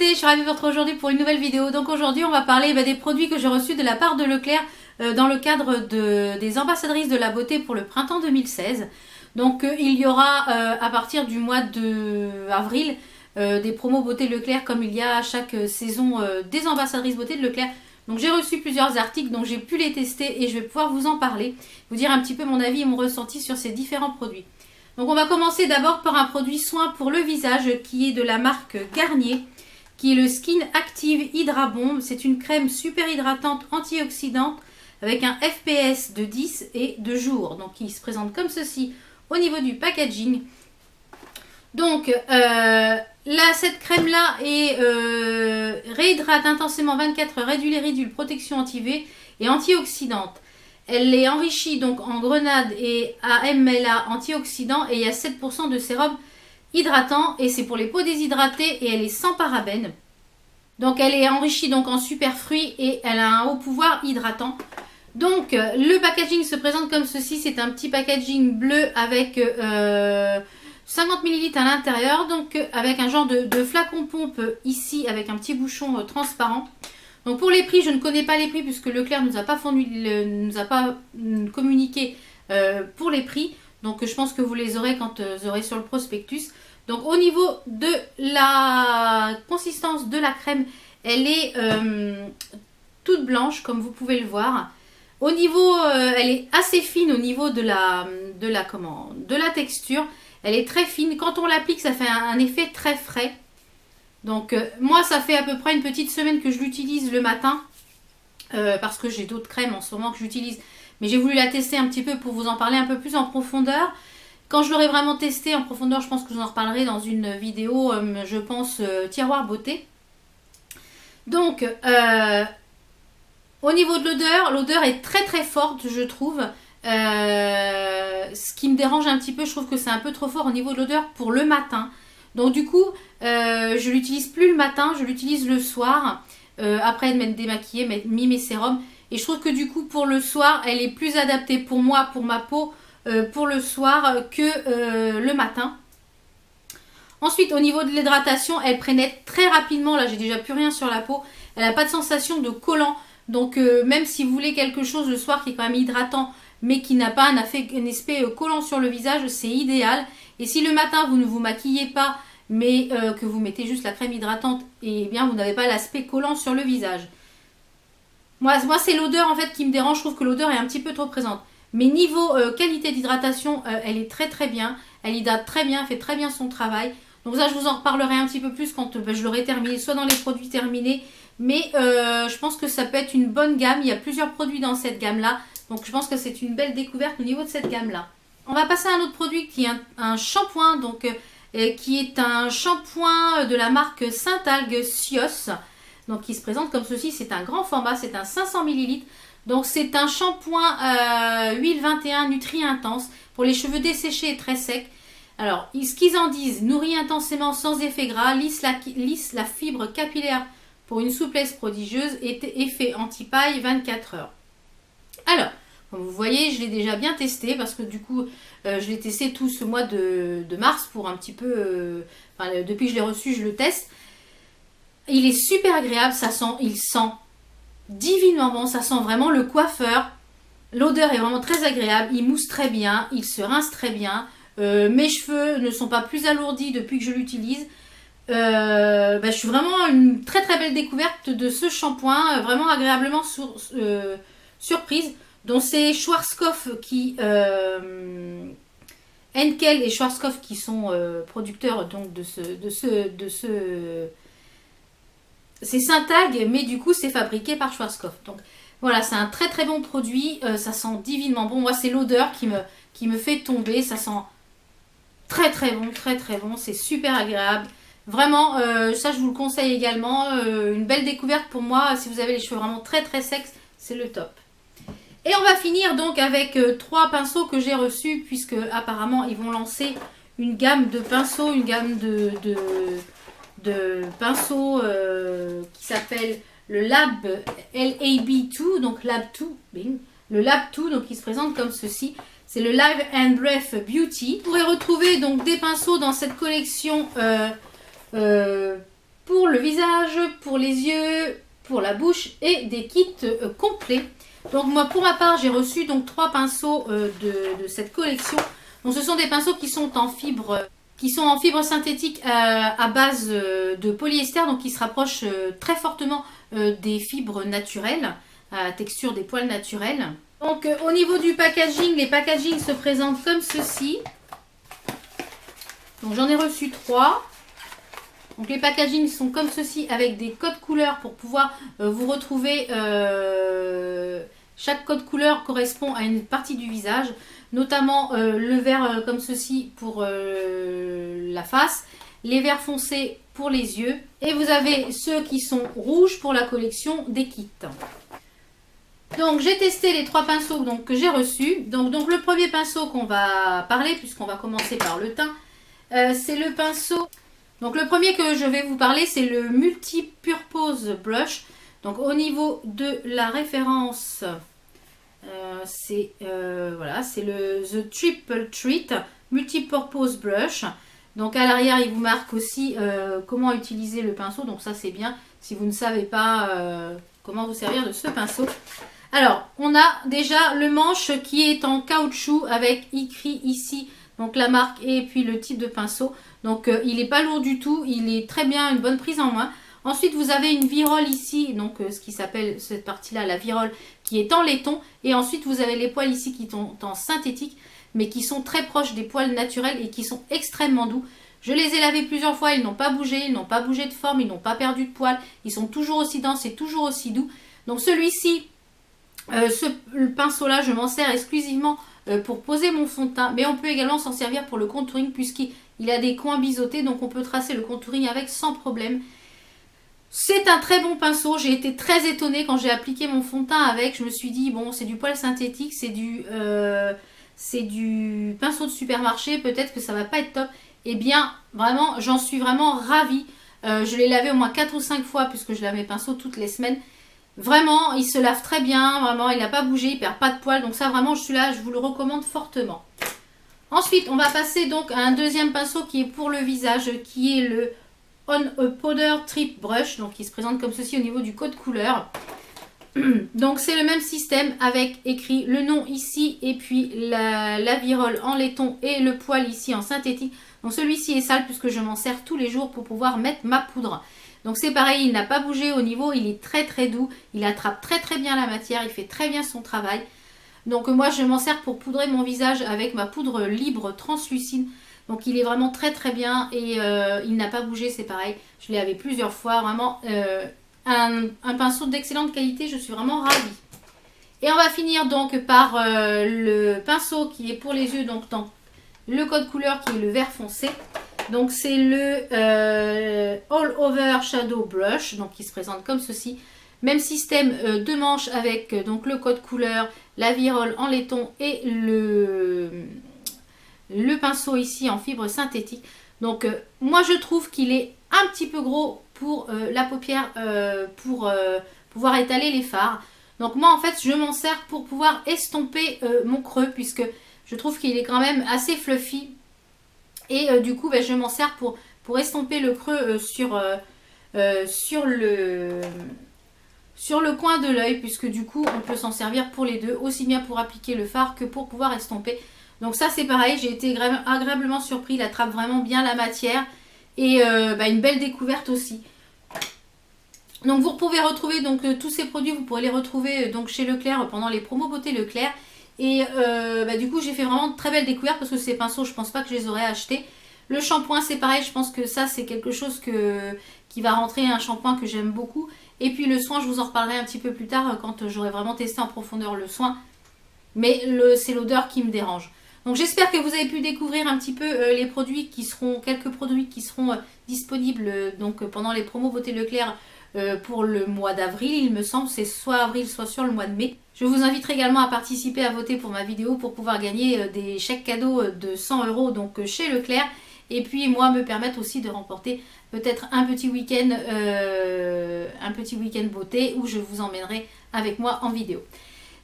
beauté, je suis ravie de vous retrouver aujourd'hui pour une nouvelle vidéo. Donc aujourd'hui on va parler des produits que j'ai reçus de la part de Leclerc dans le cadre des ambassadrices de la beauté pour le printemps 2016. Donc il y aura à partir du mois d'avril des promos beauté Leclerc comme il y a à chaque saison des ambassadrices beauté de Leclerc. Donc j'ai reçu plusieurs articles, donc j'ai pu les tester et je vais pouvoir vous en parler, vous dire un petit peu mon avis et mon ressenti sur ces différents produits. Donc on va commencer d'abord par un produit soin pour le visage qui est de la marque Garnier, qui est le Skin Active Hydra Bomb. C'est une crème super hydratante antioxydante avec un FPS de 10 et de jour. Donc il se présente comme ceci au niveau du packaging. Donc cette crème là réhydrate intensément 24 heures, réduit les ridules, protection anti-UV et antioxydante. Elle est enrichie donc en grenade et AMLA antioxydant et il y a 7% de sérum hydratant et c'est pour les peaux déshydratées et elle est sans parabènes. Donc elle est enrichie donc en super fruits et elle a un haut pouvoir hydratant. Donc le packaging se présente comme ceci, c'est un petit packaging bleu avec 50 ml à l'intérieur, donc avec un genre de flacon pompe ici avec un petit bouchon transparent. Donc pour les prix, je ne connais pas les prix puisque Leclerc ne nous a pas communiqué pour les prix. Donc je pense que vous les aurez quand vous aurez sur le prospectus. Donc au niveau de la consistance de la crème, elle est toute blanche comme vous pouvez le voir. Au niveau, elle est assez fine au niveau de la texture. Elle est très fine. Quand on l'applique, ça fait un effet très frais. Donc moi ça fait à peu près une petite semaine que je l'utilise le matin parce que j'ai d'autres crèmes en ce moment que j'utilise, mais j'ai voulu la tester un petit peu pour vous en parler un peu plus en profondeur. Quand je l'aurai vraiment testé en profondeur, je pense que je vous en reparlerai dans une vidéo, je pense tiroir beauté. Donc au niveau de l'odeur est très très forte je trouve. Ce qui me dérange un petit peu, je trouve que c'est un peu trop fort au niveau de l'odeur pour le matin. Donc du coup, je l'utilise plus le matin, je l'utilise le soir, après de m'être démaquillée, mis mes sérums. Et je trouve que du coup, pour le soir, elle est plus adaptée pour moi, pour ma peau, pour le soir que le matin. Ensuite, au niveau de l'hydratation, elle pénètre très rapidement. Là, j'ai déjà plus rien sur la peau. Elle n'a pas de sensation de collant. Donc même si vous voulez quelque chose le soir qui est quand même hydratant, mais qui n'a pas un aspect collant sur le visage, c'est idéal. Et si le matin, vous ne vous maquillez pas, mais que vous mettez juste la crème hydratante, et bien vous n'avez pas l'aspect collant sur le visage. Moi c'est l'odeur en fait qui me dérange, je trouve que l'odeur est un petit peu trop présente. Mais niveau qualité d'hydratation, elle est très très bien, elle hydrate très bien, fait très bien son travail. Donc ça je vous en reparlerai un petit peu plus quand je l'aurai terminé, soit dans les produits terminés, mais je pense que ça peut être une bonne gamme, il y a plusieurs produits dans cette gamme là, donc je pense que c'est une belle découverte au niveau de cette gamme là. On va passer à un autre produit qui est un shampoing, donc qui est un shampoing de la marque Saint-Algue Sios. Donc qui se présente comme ceci, c'est un grand format, c'est un 500 ml. Donc c'est un shampoing huile 21 Nutri Intense pour les cheveux desséchés et très secs. Alors ce qu'ils en disent, nourrit intensément sans effet gras, lisse la fibre capillaire pour une souplesse prodigieuse et effet anti-paille 24 heures. Alors, comme vous voyez, je l'ai déjà bien testé parce que du coup, je l'ai testé tout ce mois de mars pour un petit peu... depuis que je l'ai reçu, je le teste. Il est super agréable, il sent divinement bon, ça sent vraiment le coiffeur. L'odeur est vraiment très agréable, il mousse très bien, il se rince très bien. Mes cheveux ne sont pas plus alourdis depuis que je l'utilise. Je suis vraiment une très très belle découverte de ce shampoing, vraiment agréablement surprise. Donc c'est Schwarzkopf qui Henkel et Schwarzkopf qui sont producteurs donc c'est Saint-Algue, mais du coup c'est fabriqué par Schwarzkopf. Donc voilà, c'est un très très bon produit, ça sent divinement bon. Moi c'est l'odeur qui me fait tomber, ça sent très très bon, c'est super agréable. Vraiment, ça je vous le conseille également, une belle découverte pour moi, si vous avez les cheveux vraiment très très secs, c'est le top. Et on va finir donc avec 3 pinceaux que j'ai reçus, puisque apparemment ils vont lancer une gamme de pinceaux, une gamme de pinceaux qui s'appelle le LAB2, donc Lab2, bing, le Lab2, donc il se présente comme ceci. C'est le Live and Breath Beauty. Vous pourrez retrouver donc des pinceaux dans cette collection pour le visage, pour les yeux, pour la bouche et des kits complets. Donc moi pour ma part j'ai reçu donc 3 pinceaux de cette collection. Donc ce sont des pinceaux qui sont en fibre synthétique à base de polyester, donc qui se rapprochent très fortement des fibres naturelles, à texture des poils naturels. Donc au niveau du packaging, les packagings se présentent comme ceci. Donc j'en ai reçu 3. Donc les packagings sont comme ceci avec des codes couleurs pour pouvoir vous retrouver. Chaque code couleur correspond à une partie du visage, notamment le vert comme ceci pour la face, les verts foncés pour les yeux et vous avez ceux qui sont rouges pour la collection des kits. Donc j'ai testé les 3 pinceaux donc, que j'ai reçus. Donc le premier pinceau qu'on va parler, puisqu'on va commencer par le teint, c'est le pinceau. Donc le premier que je vais vous parler, c'est le Multi-Purpose Blush. Donc au niveau de la référence, c'est le The Triple Treat Multi-Purpose Blush. Donc à l'arrière, il vous marque aussi comment utiliser le pinceau. Donc ça c'est bien si vous ne savez pas comment vous servir de ce pinceau. Alors, on a déjà le manche qui est en caoutchouc avec écrit ici donc la marque et puis le type de pinceau. Donc il n'est pas lourd du tout, il est très bien, une bonne prise en main. Ensuite vous avez une virole ici, donc ce qui s'appelle cette partie-là, la virole, qui est en laiton. Et ensuite vous avez les poils ici qui sont en synthétique, mais qui sont très proches des poils naturels et qui sont extrêmement doux. Je les ai lavés plusieurs fois, ils n'ont pas bougé, ils n'ont pas bougé de forme, ils n'ont pas perdu de poils. Ils sont toujours aussi denses et toujours aussi doux. Donc celui-ci, le pinceau-là, je m'en sers exclusivement pour poser mon fond de teint. Mais on peut également s'en servir pour le contouring puisqu'il a des coins biseautés. Donc on peut tracer le contouring avec sans problème. C'est un très bon pinceau. J'ai été très étonnée quand j'ai appliqué mon fond de teint avec. Je me suis dit, bon, c'est du poil synthétique, c'est du pinceau de supermarché. Peut-être que ça va pas être top. Eh bien, vraiment, j'en suis vraiment ravie. Je l'ai lavé au moins 4 ou 5 fois puisque je lave mes pinceaux toutes les semaines. Vraiment, il se lave très bien. Vraiment, il n'a pas bougé, il perd pas de poils. Donc ça, vraiment, je vous le recommande fortement. Ensuite, on va passer donc à un deuxième pinceau qui est pour le visage, qui est le On a Powder Trip Brush. Donc, il se présente comme ceci au niveau du code couleur. Donc, c'est le même système avec écrit le nom ici et puis la virole en laiton et le poil ici en synthétique. Donc, celui-ci est sale puisque je m'en sers tous les jours pour pouvoir mettre ma poudre. Donc c'est pareil, il n'a pas bougé au niveau, il est très très doux, il attrape très très bien la matière, il fait très bien son travail. Donc moi je m'en sers pour poudrer mon visage avec ma poudre libre translucide. Donc il est vraiment très très bien et il n'a pas bougé, c'est pareil. Je l'ai lavé plusieurs fois, vraiment un pinceau d'excellente qualité, je suis vraiment ravie. Et on va finir donc par le pinceau qui est pour les yeux, donc dans le code couleur qui est le vert foncé. Donc c'est le All Over Shadow Brush, donc qui se présente comme ceci. Même système de manches avec donc le code couleur, la virole en laiton et le pinceau ici en fibre synthétique. Donc moi je trouve qu'il est un petit peu gros pour la paupière, pour pouvoir étaler les fards. Donc moi en fait je m'en sers pour pouvoir estomper mon creux puisque je trouve qu'il est quand même assez fluffy. Et du coup, je m'en sers pour estomper le creux sur le coin de l'œil. Puisque du coup, on peut s'en servir pour les deux. Aussi bien pour appliquer le fard que pour pouvoir estomper. Donc ça, c'est pareil. J'ai été agréablement surpris. Il attrape vraiment bien la matière. Et une belle découverte aussi. Donc vous pouvez retrouver donc, tous ces produits. Vous pourrez les retrouver donc, chez Leclerc pendant les promos beauté Leclerc. Et du coup j'ai fait vraiment de très belles découvertes parce que ces pinceaux je pense pas que je les aurais achetés. Le shampoing c'est pareil, je pense que ça c'est quelque chose qui va rentrer, un shampoing que j'aime beaucoup. Et puis le soin je vous en reparlerai un petit peu plus tard quand j'aurai vraiment testé en profondeur le soin. Mais c'est l'odeur qui me dérange. Donc j'espère que vous avez pu découvrir un petit peu les produits qui seront, quelques produits qui seront disponibles donc, pendant les promos beauté Leclerc pour le mois d'avril, il me semble, c'est soit avril soit sur le mois de mai. Je vous inviterai également à participer à voter pour ma vidéo pour pouvoir gagner des chèques cadeaux de 100 € donc chez Leclerc. Et puis moi me permettre aussi de remporter peut-être un petit week-end beauté où je vous emmènerai avec moi en vidéo.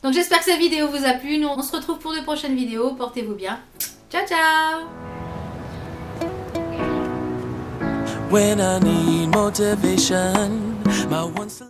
Donc j'espère que cette vidéo vous a plu. Nous on se retrouve pour de prochaines vidéos. Portez-vous bien. Ciao ciao. when I need motivation. My one